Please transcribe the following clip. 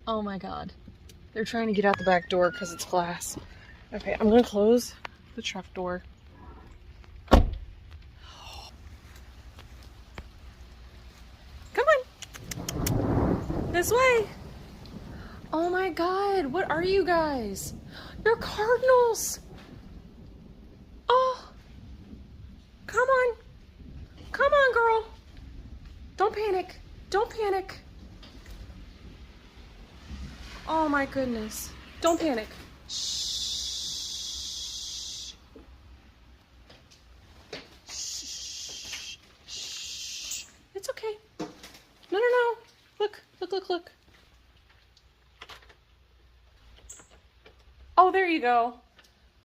Oh my God. They're trying to get out the back door because it's glass. Okay, I'm gonna close the truck door. Come on. This way. Oh my God, what are you guys? You're cardinals. Oh, come on. Come on, girl. Don't panic. Don't panic. Oh my goodness. Don't panic. Shh. Shh. Shh. It's okay. No, no, no. Look, look, look, look. Oh, there you go.